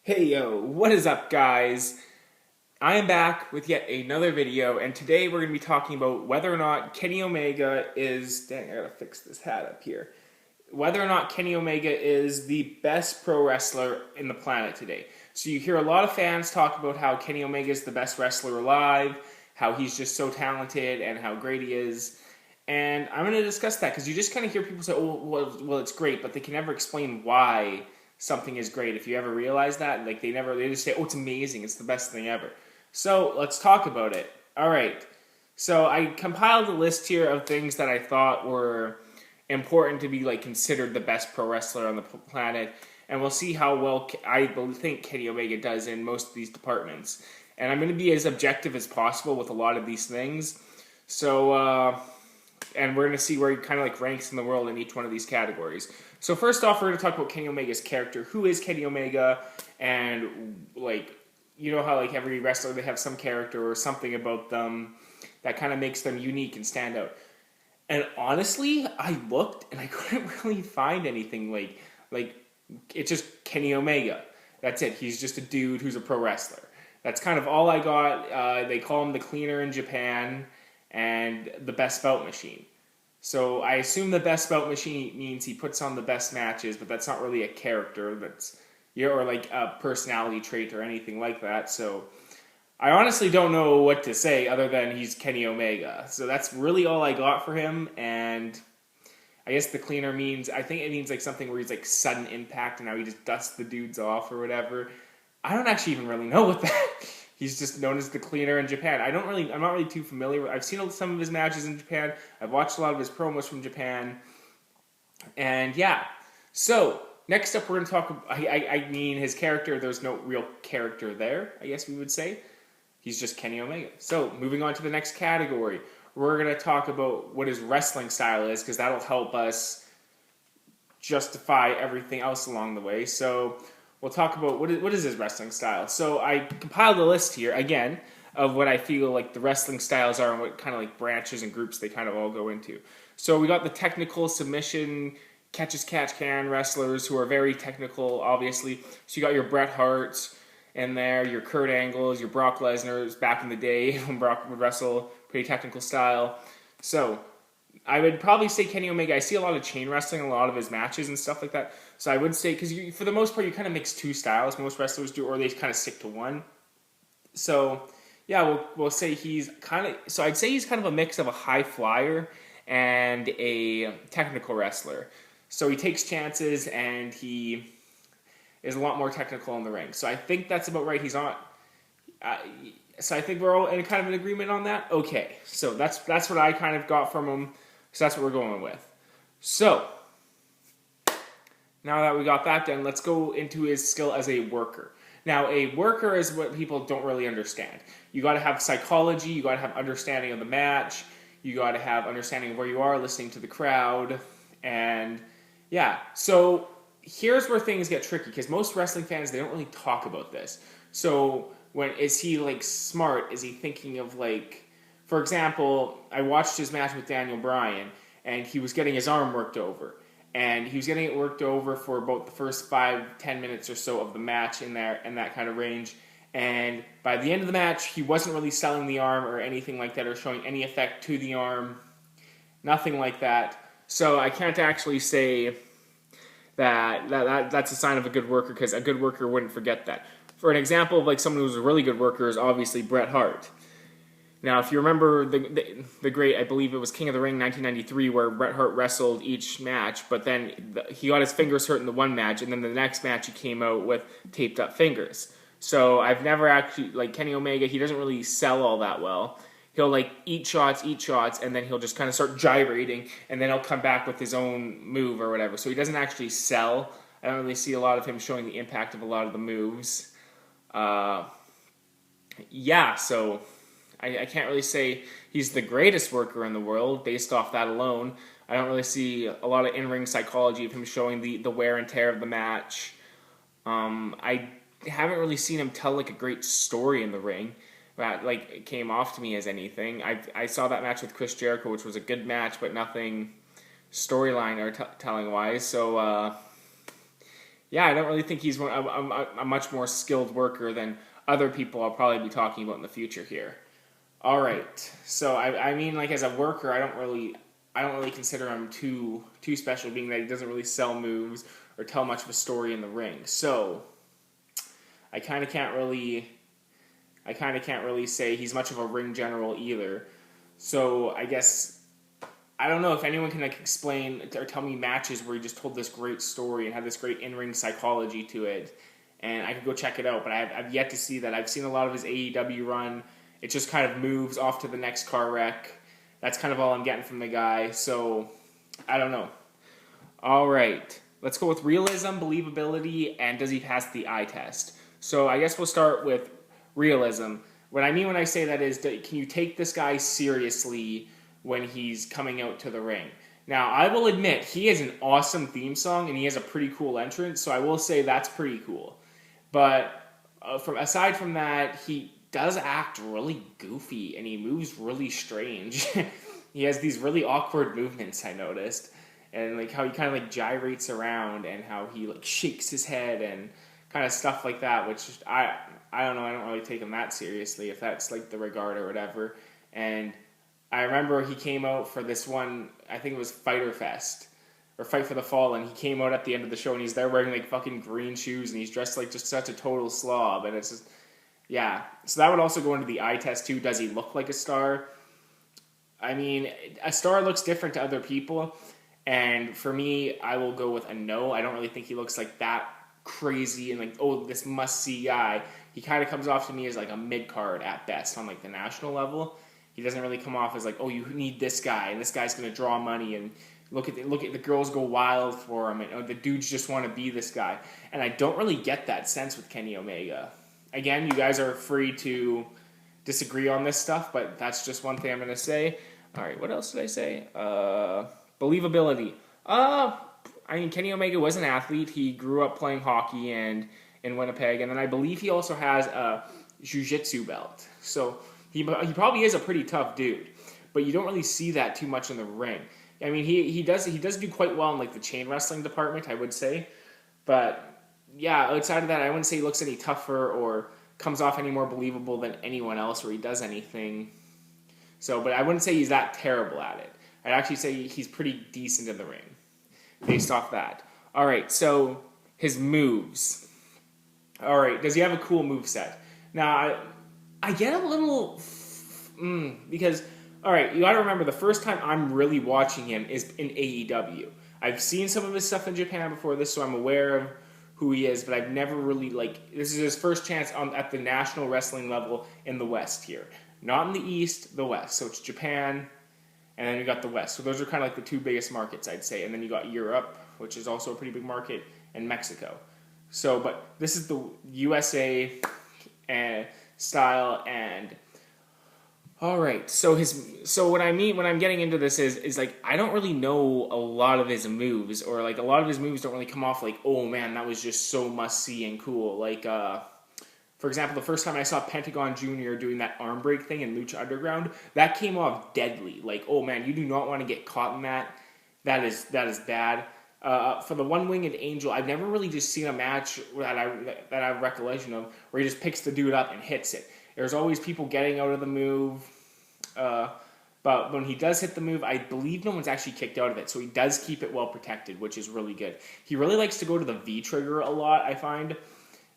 Hey yo, what is up guys? I am back with yet another video, and today we're going to be talking about whether or not Kenny Omega is... Dang, I gotta fix this hat up here. Whether or not Kenny Omega is the best pro wrestler in the planet today. So you hear a lot of fans talk about how Kenny Omega is the best wrestler alive, how he's just so talented, and how great he is. And I'm going to discuss that because you just kind of hear people say, oh, well, it's great, but they can never explain why something is great. If you ever realize that, like they just say, oh, it's amazing, it's the best thing ever. So let's talk about it. All right. So I compiled a list here of things that I thought were important to be like considered the best pro wrestler on the planet, and we'll see how well I think Kenny Omega does in most of these departments. And I'm going to be as objective as possible with a lot of these things. So and we're going to see where he kind of like ranks in the world in each one of these categories. So first off, we're going to talk about Kenny Omega's character. Who is Kenny Omega? And like, you know how like every wrestler, they have some character or something about them that kind of makes them unique and stand out. And honestly, I looked and I couldn't really find anything like it's just Kenny Omega. That's it. He's just a dude who's a pro wrestler. That's kind of all I got. They call him the cleaner in Japan and the best belt machine. So I assume the best belt machine means he puts on the best matches, but that's not really a character. That's or like a personality trait or anything like that. So I honestly don't know what to say other than he's Kenny Omega. So that's really all I got for him. And I guess the cleaner means, I think it means like something where he's like sudden impact and how he just dusts the dudes off or whatever. I don't actually even really know what that. He's just known as the cleaner in Japan. I'm not really too familiar with. I've seen some of his matches in Japan. I've watched a lot of his promos from Japan, and yeah. So next up, we're going to talk. I mean, his character. There's no real character there. I guess we would say he's just Kenny Omega. So moving on to the next category, we're going to talk about what his wrestling style is because that'll help us justify everything else along the way. So we'll talk about what is his wrestling style. So I compiled a list here, again, of what I feel like the wrestling styles are and what kind of like branches and groups they kind of all go into. So we got the technical submission, catch-as-catch-can wrestlers who are very technical, obviously. So you got your Bret Harts in there, your Kurt Angles, your Brock Lesnar's back in the day when Brock would wrestle, pretty technical style. So I would probably say Kenny Omega. I see a lot of chain wrestling, a lot of his matches and stuff like that. So I would say, because for the most part, you kind of mix two styles. Most wrestlers do, or they kind of stick to one. So yeah, we'll say he's kind of. So I'd say he's kind of a mix of a high flyer and a technical wrestler. So he takes chances and he is a lot more technical in the ring. So I think that's about right. He's not. So I think we're all in kind of an agreement on that. Okay, so that's what I kind of got from him. So that's what we're going with. So now that we got that done, let's go into his skill as a worker. Now, a worker is what people don't really understand. You got to have psychology. You got to have understanding of the match. You got to have understanding of where you are, listening to the crowd, and yeah. So here's where things get tricky because most wrestling fans, they don't really talk about this. So is he like smart? Is he thinking of like, for example, I watched his match with Daniel Bryan and he was getting his arm worked over. And he was getting it worked over for about the first 5-10 minutes or so of the match in that kind of range. And by the end of the match, he wasn't really selling the arm or anything like that or showing any effect to the arm. Nothing like that. So I can't actually say that's a sign of a good worker because a good worker wouldn't forget that. For an example of like someone who's a really good worker is obviously Bret Hart. Now, if you remember the great, I believe it was King of the Ring 1993, where Bret Hart wrestled each match, but then he got his fingers hurt in the one match, and then the next match he came out with taped up fingers. So I've never actually, like Kenny Omega, he doesn't really sell all that well. He'll like eat shots, and then he'll just kind of start gyrating, and then he'll come back with his own move or whatever. So he doesn't actually sell. I don't really see a lot of him showing the impact of a lot of the moves. Yeah, so I can't really say he's the greatest worker in the world based off that alone. I don't really see a lot of in-ring psychology of him showing the wear and tear of the match. I haven't really seen him tell like a great story in the ring that like it came off to me as anything. I saw that match with Chris Jericho, which was a good match, but nothing storyline or telling wise. So Yeah, I don't really think he's a much more skilled worker than other people I'll probably be talking about in the future here. All right, so I mean, like as a worker, I don't really consider him too special, being that he doesn't really sell moves or tell much of a story in the ring. So I kind of can't really I kind of can't really say he's much of a ring general either. So I guess I don't know if anyone can like explain or tell me matches where he just told this great story and had this great in-ring psychology to it, and I could go check it out. But I've yet to see that. I've seen a lot of his AEW run. It just kind of moves off to the next car wreck. That's kind of all I'm getting from the guy. So I don't know. All right, let's go with realism, believability, and does he pass the eye test? So I guess we'll start with realism. What I mean when I say that is, can you take this guy seriously when he's coming out to the ring? Now, I will admit, he has an awesome theme song, and he has a pretty cool entrance, so I will say that's pretty cool. But aside from that, he does act really goofy, and he moves really strange. He has these really awkward movements, I noticed, and like how he kind of like gyrates around, and how he like shakes his head and kind of stuff like that. Which I don't know. I don't really take him that seriously if that's like the regard or whatever. And I remember he came out for this one. I think it was Fyter Fest or Fight for the Fallen. He came out at the end of the show, and he's there wearing like fucking green shoes, and he's dressed like just such a total slob, and it's just. Yeah, so that would also go into the eye test too. Does he look like a star? I mean, a star looks different to other people, and for me, I will go with a no. I don't really think he looks like that crazy and like, oh, this must-see guy. He kind of comes off to me as like a mid-card at best on like the national level. He doesn't really come off as like, oh, you need this guy, and this guy's going to draw money, and look at the girls go wild for him, and oh, the dudes just want to be this guy. And I don't really get that sense with Kenny Omega. Again, you guys are free to disagree on this stuff, but that's just one thing I'm going to say. All right, what else did I say? Believability. I mean, Kenny Omega was an athlete. He grew up playing hockey and in Winnipeg, and then I believe he also has a jiu-jitsu belt. So he probably is a pretty tough dude, but you don't really see that too much in the ring. I mean, he does do quite well in like the chain wrestling department, I would say, but yeah, outside of that, I wouldn't say he looks any tougher or comes off any more believable than anyone else where he does anything. So, but I wouldn't say he's that terrible at it. I'd actually say he's pretty decent in the ring based off that. All right, so his moves. All right, does he have a cool move set? Now, I get a little because all right, you got to remember the first time I'm really watching him is in AEW. I've seen some of his stuff in Japan before this, so I'm aware of who he is, but I've never really, like, this is his first chance at the national wrestling level in the West here. Not in the East, the West. So it's Japan, and then you got the West. So those are kind of like the two biggest markets, I'd say. And then you got Europe, which is also a pretty big market, and Mexico. So, but this is the USA style, and all right. So what I mean when I'm getting into this is like I don't really know a lot of his moves, or like a lot of his moves don't really come off like, oh man, that was just so must see and cool. Like for example, the first time I saw Pentagon Jr. doing that arm break thing in Lucha Underground, that came off deadly. Like, oh man, you do not want to get caught in that. That is bad. For the One-Winged Angel, I've never really just seen a match that I have recollection of where he just picks the dude up and hits it. There's always people getting out of the move. But when he does hit the move, I believe no one's actually kicked out of it. So he does keep it well protected, which is really good. He really likes to go to the V-trigger a lot, I find.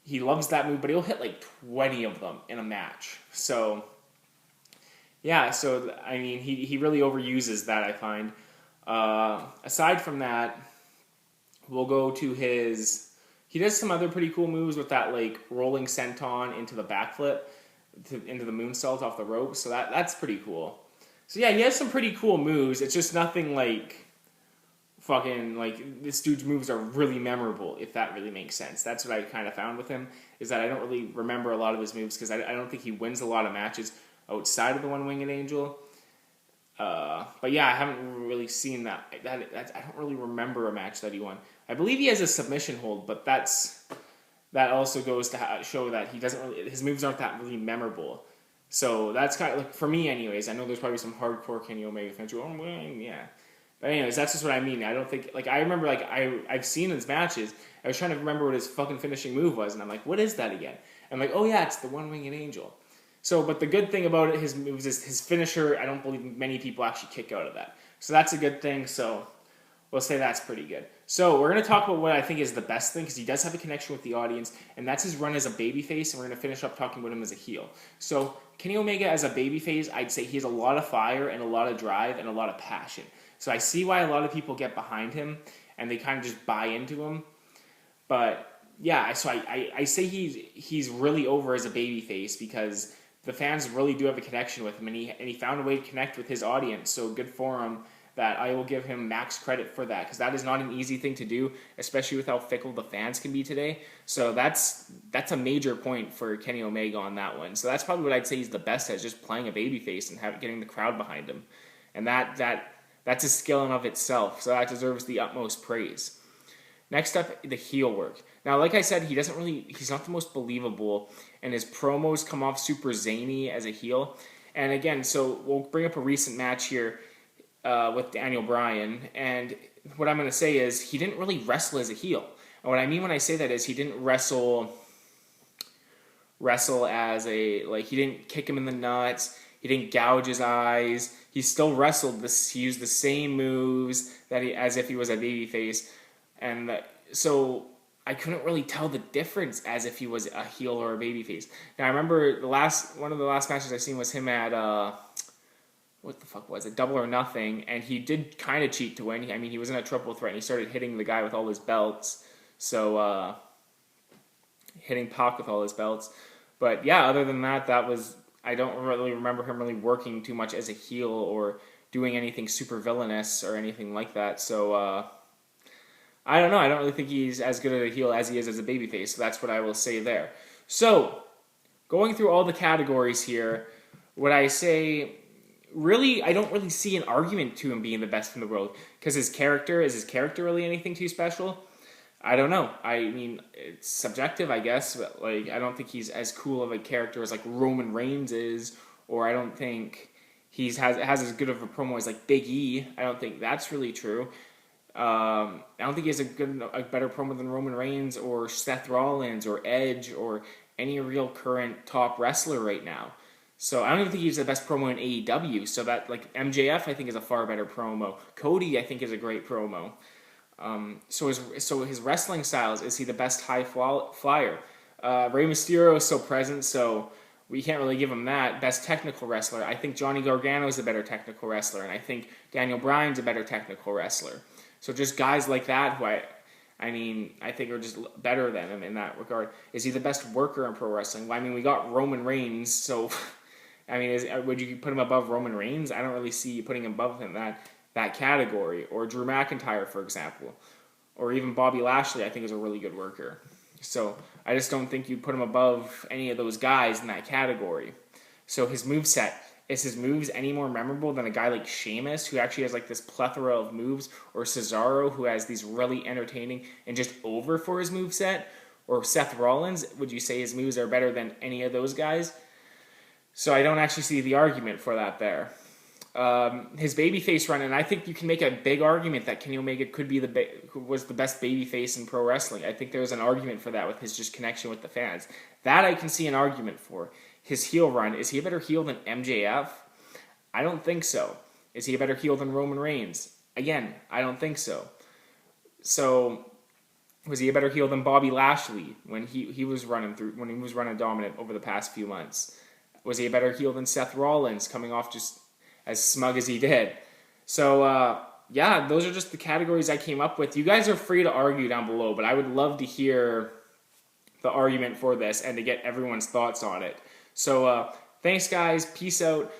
He loves that move, but he'll hit like 20 of them in a match. So, yeah, so, I mean, he really overuses that, I find. Aside from that, we'll go to his... He does some other pretty cool moves with that, like, rolling senton into the backflip, into the moonsault off the rope. So that's pretty cool. So, yeah, he has some pretty cool moves. It's just nothing like... fucking, like, this dude's moves are really memorable, if that really makes sense. That's what I kind of found with him, is that I don't really remember a lot of his moves, because I don't think he wins a lot of matches outside of the One-Winged Angel. But yeah, I haven't really seen that. I don't really remember a match that he won. I believe he has a submission hold, but that also goes to show that he doesn't really, his moves aren't that really memorable. So that's kind of, like, for me anyways, I know there's probably some hardcore Kenny Omega fans who, oh, well, yeah. But anyways, that's just what I mean. I don't think, like, I remember, like, I've seen his matches. I was trying to remember what his fucking finishing move was, and I'm like, what is that again? I'm like, oh yeah, it's the one-winged angel. So, but the good thing about it, his moves is his finisher. I don't believe many people actually kick out of that. So that's a good thing. So we'll say that's pretty good. So we're going to talk about what I think is the best thing, because he does have a connection with the audience, and that's his run as a babyface, and we're going to finish up talking about him as a heel. So Kenny Omega as a babyface, I'd say he has a lot of fire and a lot of drive and a lot of passion. So I see why a lot of people get behind him, and they kind of just buy into him. But yeah, so I say he's really over as a babyface, because the fans really do have a connection with him, and he found a way to connect with his audience. So good for him. That I will give him max credit for that, because that is not an easy thing to do, especially with how fickle the fans can be today. So that's a major point for Kenny Omega on that one. So that's probably what I'd say he's the best at, just playing a babyface and getting the crowd behind him, and that's a skill in of itself. So that deserves the utmost praise. Next up, the heel work. Now, like I said, he's not the most believable, and his promos come off super zany as a heel. And again, so we'll bring up a recent match here with Daniel Bryan, and what I'm going to say is he didn't really wrestle as a heel. And what I mean when I say that is he didn't wrestle as a, like, he didn't kick him in the nuts, he didn't gouge his eyes, he still wrestled this. He used the same moves as if he was a babyface, and so I couldn't really tell the difference as if he was a heel or a babyface. Now I remember one of the last matches I seen was him at what the fuck was it? Double or Nothing, and he did kind of cheat to win. I mean, he was in a triple threat, and he started hitting the guy with all his belts. So, hitting Pac with all his belts. But yeah, other than that, I don't really remember him really working too much as a heel or doing anything super villainous or anything like that. So, I don't know. I don't really think he's as good at a heel as he is as a babyface. So that's what I will say there. So, going through all the categories here, what I say, really, I don't really see an argument to him being the best in the world, because is his character really anything too special? I don't know. I mean, it's subjective, I guess, but like, I don't think he's as cool of a character as like Roman Reigns is, or I don't think has as good of a promo as like Big E. I don't think that's really true. I don't think he has a better promo than Roman Reigns or Seth Rollins or Edge or any real current top wrestler right now. So I don't even think he's the best promo in AEW. So that, like, MJF I think is a far better promo. Cody I think is a great promo. So his wrestling styles, is he the best high flyer? Rey Mysterio is so present, so we can't really give him that. Best technical wrestler, I think Johnny Gargano is a better technical wrestler, and I think Daniel Bryan's a better technical wrestler. So just guys like that who I think are just better than him in that regard. Is he the best worker in pro wrestling? Well, I mean, we got Roman Reigns, so I mean, would you put him above Roman Reigns? I don't really see you putting him above him that category. Or Drew McIntyre, for example. Or even Bobby Lashley, I think, is a really good worker. So I just don't think you'd put him above any of those guys in that category. So his moveset, is his moves any more memorable than a guy like Sheamus, who actually has like this plethora of moves, or Cesaro, who has these really entertaining and just over for his moveset? Or Seth Rollins, would you say his moves are better than any of those guys? So I don't actually see the argument for that there. His babyface run, and I think you can make a big argument that Kenny Omega could be was the best babyface in pro wrestling. I think there's an argument for that with his just connection with the fans. That I can see an argument for. His heel run, is he a better heel than MJF? I don't think so. Is he a better heel than Roman Reigns? Again, I don't think so. So, was he a better heel than Bobby Lashley when he was running dominant over the past few months? Was he a better heel than Seth Rollins, coming off just as smug as he did? So, yeah, those are just the categories I came up with. You guys are free to argue down below, but I would love to hear the argument for this and to get everyone's thoughts on it. So, thanks, guys. Peace out.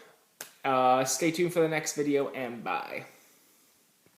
Stay tuned for the next video, and bye.